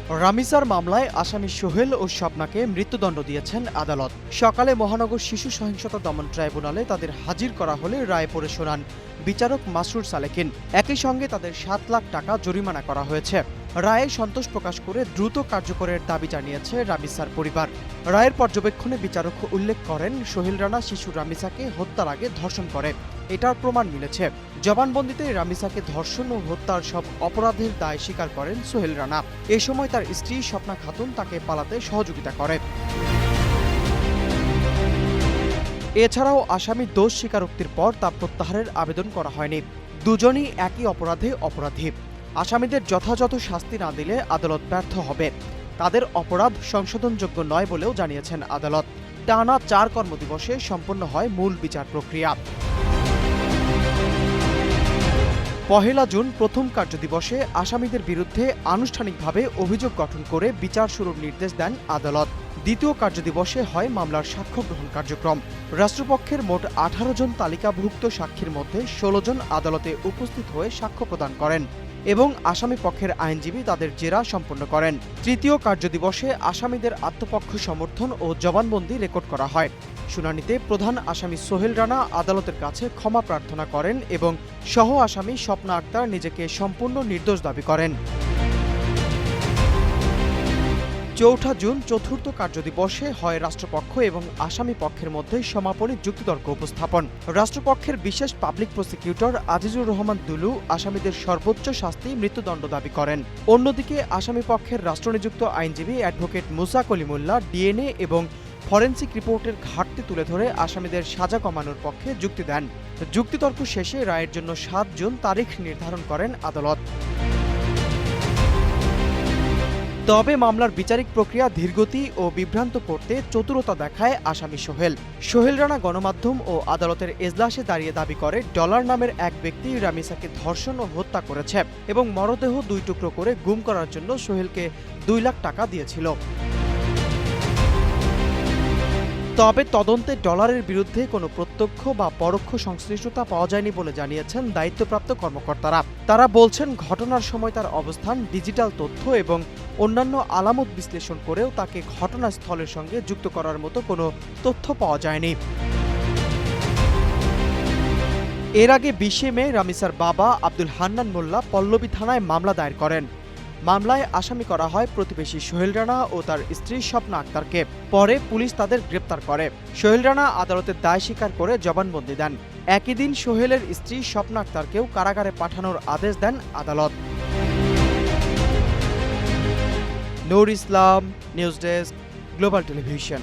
রামিসার মামলায় আসামি সোহেল ও স্বপ্নাকে মৃত্যুদণ্ড দিয়েছেন আদালত। সকালে মহানগর শিশু সহিংসতা দমন ট্রাইব্যুনালে তাদের হাজির করা হলে রায় পড়ে শোনান বিচারক মাসরুর সালেকিন। একই সঙ্গে তাদের ৭ লাখ টাকা জরিমানা করা হয়েছে। রায়ে সন্তোষ প্রকাশ করে দ্রুত কার্যকরের দাবি জানিয়েছে রামিসার পরিবার। রায়ের পর্যবেক্ষণে বিচারক উল্লেখ করেন, সোহেল রানা শিশু রামিসাকে হত্যার আগে ধর্ষণ করে, এটার প্রমাণ মিলেছে। জবানবন্দিতে রামিসাকে ধর্ষণ ও হত্যার সব অপরাধের দায় স্বীকার করেন সোহেল রানা। এ সময় তার স্ত্রী স্বপ্না খাতুন তাকে পালাতে সহযোগিতা করে। এছাড়াও আসামি দোষ স্বীকারোক্তির পর তা প্রত্যাহারের আবেদন করা হয়নি। দুজনই একই অপরাধে অপরাধী। আসামিদের যথাযথ শাস্তি না দিলে আদালত ব্যর্থ হবে। তাদের অপরাধ সংশোধনযোগ্য নয় বলেও জানিয়েছেন আদালত। টানা ৪ কর্মদিবসে সম্পন্ন হয় মূল বিচার প্রক্রিয়া। ১ জুন প্রথম কার্যদিবসে আসামিদের বিরুদ্ধে আনুষ্ঠানিকভাবে অভিযোগ গঠন করে বিচার শুরুর নির্দেশ দেন আদালত। দ্বিতীয় কার্যদিবসে হয় মামলার সাক্ষ্য গ্রহণ কার্যক্রম। রাষ্ট্রপক্ষের মোট ১৮ জন তালিকাভুক্ত সাক্ষীর মধ্যে ১৬ জন আদালতে উপস্থিত হয়ে সাক্ষ্য প্রদান করেন এবং আসামি পক্ষের আইনজীবী তাদের জেরা সম্পন্ন করেন। তৃতীয় কার্যদিবসে আসামিদের আত্মপক্ষ সমর্থন ও জবানবন্দি রেকর্ড করা হয়। শুনানিতে প্রধান আসামি সোহেল রানা আদালতের কাছে ক্ষমা প্রার্থনা করেন এবং সহ আসামি স্বপ্না আক্তার নিজেকে সম্পূর্ণ নির্দোষ দাবি করেন। ৪ জুন চতুর্থ কার্যদিবসে হয় রাষ্ট্রপক্ষ এবং আসামি পক্ষের মধ্যে সমাপনী যুক্তিতর্ক উপস্থাপন। রাষ্ট্রপক্ষের বিশেষ পাবলিক প্রসিকিউটর আজিজুর রহমান দুলু আসামিদের সর্বোচ্চ শাস্তি মৃত্যুদণ্ড দাবি করেন। অন্যদিকে আসামি পক্ষের রাষ্ট্রনিযুক্ত আইনজীবী অ্যাডভোকেট মুসা কলিমুল্লাহ ডিএনএ এবং ফরেনসিক রিপোর্টের ঘাটতি তুলে ধরে আসামিদের সাজা কমানোর পক্ষে যুক্তি দেন। যুক্তিতর্ক শেষে রায়ের জন্য ৭ জুন তারিখ নির্ধারণ করেন আদালত। তবে মামলার বিচারিক প্রক্রিয়া ধীরগতি ও বিভ্রান্ত করতে চতুরতা দেখায় আসামি সোহেল। সোহেল রানা গণমাধ্যম ও আদালতের এজলাসে দাঁড়িয়ে দাবি করে ডলার নামের এক ব্যক্তি রামিসাকে ধর্ষণ ও হত্যা করেছে এবং মরদেহ ২ টুকরো করে গুম করার জন্য সোহেলকে ২ লাখ টাকা দিয়েছিল। তবে তদন্তে ডলারের বিরুদ্ধে কোনো প্রত্যক্ষ বা পরোক্ষ সংশ্লিষ্টতা পাওয়া যায়নি বলে জানিয়েছেন দায়িত্বপ্রাপ্ত কর্মকর্তারা। তারা বলছেন, ঘটনার সময় তার অবস্থান, ডিজিটাল তথ্য এবং অন্যান্য আলামত বিশ্লেষণ করেও তাকে ঘটনাস্থলের সঙ্গে যুক্ত করার মতো কোনো তথ্য পাওয়া যায়নি। এর আগে ২০ মে রামিসার বাবা আব্দুল হান্নান মোল্লা পল্লবী থানায় মামলা দায়ের করেন। মামলায় আসামি করা হয় প্রতিবেশী সোহেল রানা ও তার স্ত্রী স্বপ্না আক্তারকে। পরে পুলিশ তাদের গ্রেপ্তার করে। সোহেল রানা আদালতের দায় স্বীকার করে জবানবন্দি দেন। একই দিন সোহেলের স্ত্রী স্বপ্না আক্তারকেও কারাগারে পাঠানোর আদেশ দেন আদালত। নূর ইসলাম, নিউজ ডেস্ক, গ্লোবাল টেলিভিশন।